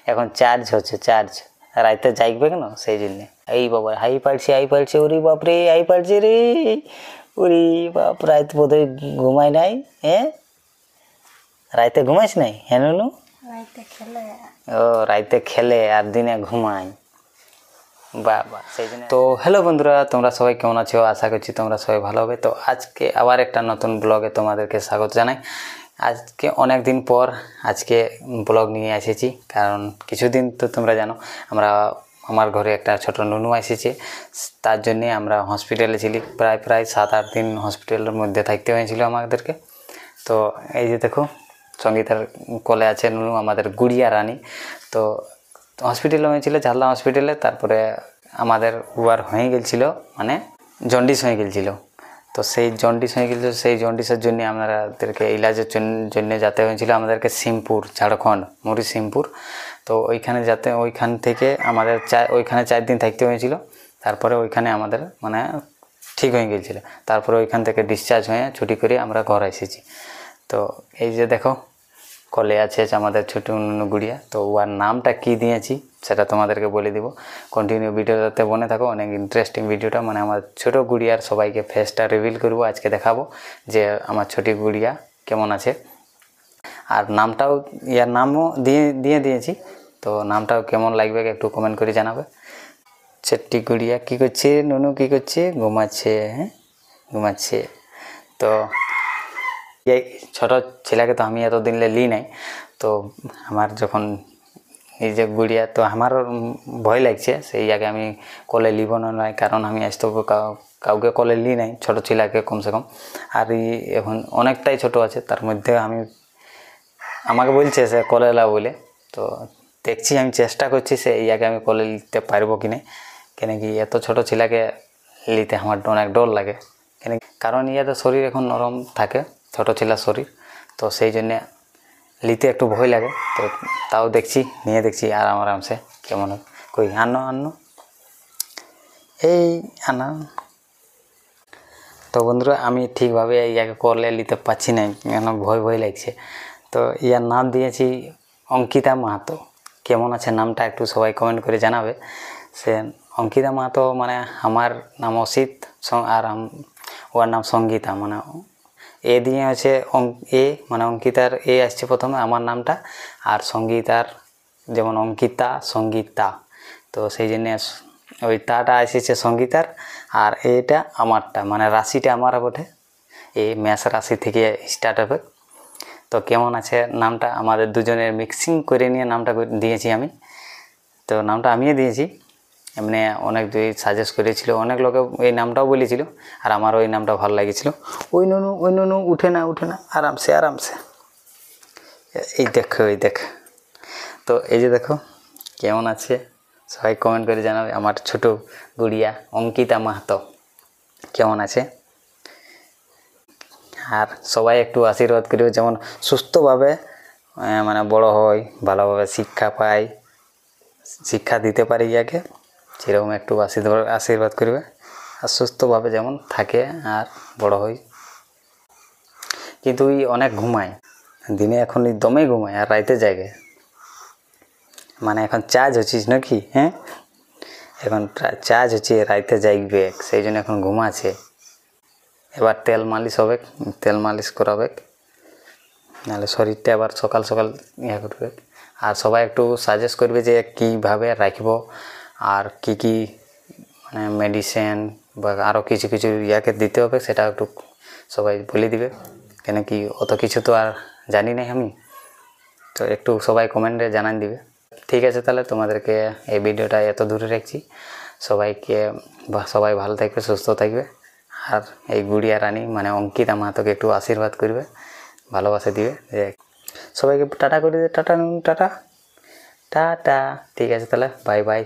এখন চার্জ হচ্ছে, চার্জ রাইতে জাগবে কেন সেই জন্যে। এই বাবা হাই পাড়ছে ওরে বাপরে হাই পাড়ছে রে, ওরে বাপ রাত বোধহয় ঘুমাই নাই। হ্যাঁ রাইতে ঘুমাইস নাই? হ্যাঁ নুনু ও রাইতে খেলে আর দিনে ঘুমাই, বাবা সেই জন্য। তো হ্যালো বন্ধুরা, তোমরা সবাই কেমন আছো? আশা করছি তোমরা সবাই ভালো হবে। তো আজকে আবার একটা নতুন ব্লগে তোমাদেরকে স্বাগত জানাই। আজকে অনেক দিন পর আজকে ব্লগ নিয়ে এসেছি, কারণ কিছুদিন তো তোমরা জানো আমার ঘরে একটা ছোট নুনু এসেছে, তার জন্যে আমরা হসপিটালে ছিলি। প্রায় 7-8 দিন হসপিটালের মধ্যে থাকতে হয়েছিল আমাদেরকে। তো এই যে দেখো সঙ্গীতার কোলে আছে নুনু, আমাদের গুড়িয়া রানী। তো হসপিটালে হয়েছিল ঝালদা হসপিটালে। তারপরে আমাদের উয়ার হয়ে গেছিলো, মানে জন্ডিস হয়ে গেছিলো। তো সেই জন্ডিস হয়ে গেছিলো, সেই জন্ডিসের জন্য আমাদেরকে ইলাজের জন্য যেতে হয়েছিল আমাদেরকে সিমপুর, ঝাড়খণ্ড মুড়ি সিমপুর। তো ওইখান থেকে আমাদের ওইখানে 4 দিন থাকতে হয়েছিল। তারপরে ওইখানে আমাদের মানে ঠিক হয়ে গিয়েছিলো। তারপরে ওইখান থেকে ডিসচার্জ হয়ে ছুটি করে আমরা ঘর এসেছি। তো এই যে দেখো কলে আছে আমাদের ছোটো নুনু গুড়িয়া। তো ওর নামটা কি দিয়েছি সেটা তোমাদেরকে বলে দিব। কন্টিনিউ ভিডিওটাতে বনে থাকো, অনেক ইন্টারেস্টিং ভিডিওটা। মানে আমার ছোটো গুড়িয়ার সবাইকে ফেসটা রিভিল করব আজকে, দেখাবো যে আমার ছোটি গুড়িয়া কেমন আছে। আর নামটাও ইয়ার নামও দিয়েছি। তো নামটাও কেমন লাগবে একটু কমেন্ট করে জানাবে। ছোট্টি গুড়িয়া কী করছে? নুনু কী করছে? ঘুমাচ্ছে। হ্যাঁ ঘুমাচ্ছে। তো এই ছোটো ছেলেকে তো আমি এতদিন লি নাই। তো আমার যখন এই যে গুড়িয়া, তো আমার ভয় লাগছে সেই আগে আমি কলে লিব না নাই, কারণ আমি আজ তো কাউকে কলে লি নাই ছোটো ছেলেকে কমসে কম। আর এখন অনেকটাই ছোট আছে, তার মধ্যে আমাকে বলছে সে কলে এলা বলে। তো দেখছি, আমি চেষ্টা করছি সে এই আগে আমি কলে নিতে পারবো কি না, কেন কি এত ছোটো ছেলেকে নিতে আমার অনেক ডর লাগে। কারণ তো শরীর এখন নরম থাকে, ছোটো ছেলের শরীর, তো সেই জন্যে নিতে একটু ভয় লাগে। তো তাও নিয়ে দেখছি আরামসে কেমন হয়। কই আনো এই আনা। তো বন্ধুরা আমি ঠিকভাবে ইয়াকে করলে নিতে পারছি না, কেন ভয় লাগছে। তো ইয়ার নাম দিয়েছি অঙ্কিতা মাহাতো। কেমন আছে নামটা একটু সবাই কমেন্ট করে জানাবে। সে অঙ্কিতা মাহাতো, মানে আমার নাম অসিত আর ওর নাম সঙ্গীতা, মানে এ দিয়ে আছে এ, মানে অঙ্কিতার এ আসছে প্রথমে আমার নামটা, আর সঙ্গীতার যেমন অঙ্কিতা সঙ্গীতা, তো সেই জন্যে ওই তাটা এসেছে সঙ্গীতার, আর এটা আমারটা, মানে রাশিটা আমার বটে, এই মেষ রাশি থেকে স্টার্ট হবে। তো কেমন আছে নামটা? আমাদের দুজনের মিক্সিং করে নিয়ে নামটা দিয়েছি আমি। তো নামটা আমিও দিয়েছি, এমনি অনেক সাজেস্ট করেছিল, অনেক লোকে এই নামটাও বলেছিল, আর আমার ওই নামটা ভালো লাগেছিল। ওই নুনু উঠে না আরামসে। এই দেখ। তো এই যে দেখো কেমন আছে সবাই কমেন্ট করে জানাবে। আমার ছোট গুড়িয়া অঙ্কিতা মাহাতো কেমন আছে। আর সবাই একটু আশীর্বাদ করিও, যেমন সুস্থভাবে মানে বড় হয়, ভালোভাবে শিক্ষা পায়, শিক্ষা দিতে পারি ইয়াকে, সেরকম একটু আশীর্বাদ করবে। আর সুস্থভাবে যেমন থাকে আর বড় হয়। কিন্তু অনেক ঘুমায়, দিনে এখন দমে ঘুমায় আর রাইতে জাগে। মানে এখন চার্জ হচ্ছিস নাকি? হ্যাঁ এখন চার্জ হচ্ছে, রাইতে জাগবে, সেই জন্য এখন ঘুমাচ্ছে। এবার তেল মালিশ করাবে, নাহলে শরীরটা আবার সকাল ইয়ে করবে। আর সবাই একটু সাজেস্ট করবে যে কীভাবে রাখবো, আর কি মানে মেডিসিন বা আরও কিছু ইয়াকে দিতে হবে, সেটা একটু সবাই বলে দিবে, কেন কি অত কিছু তো আর জানি না আমি। তো একটু সবাই কমেন্টে জানান দিবে। ঠিক আছে, তাহলে তোমাদেরকে এই ভিডিওটা এত দূরে রাখছি। সবাই ভালো থাকবে, সুস্থ থাকবে। আর এই গুড়িয়া রানী মানে অঙ্কিতা মাহাতোকে একটু আশীর্বাদ করবে, ভালোবাসা দিবে। সবাইকে টাটা করে দিবে, টাটা। ঠিক আছে তাহলে, বাই।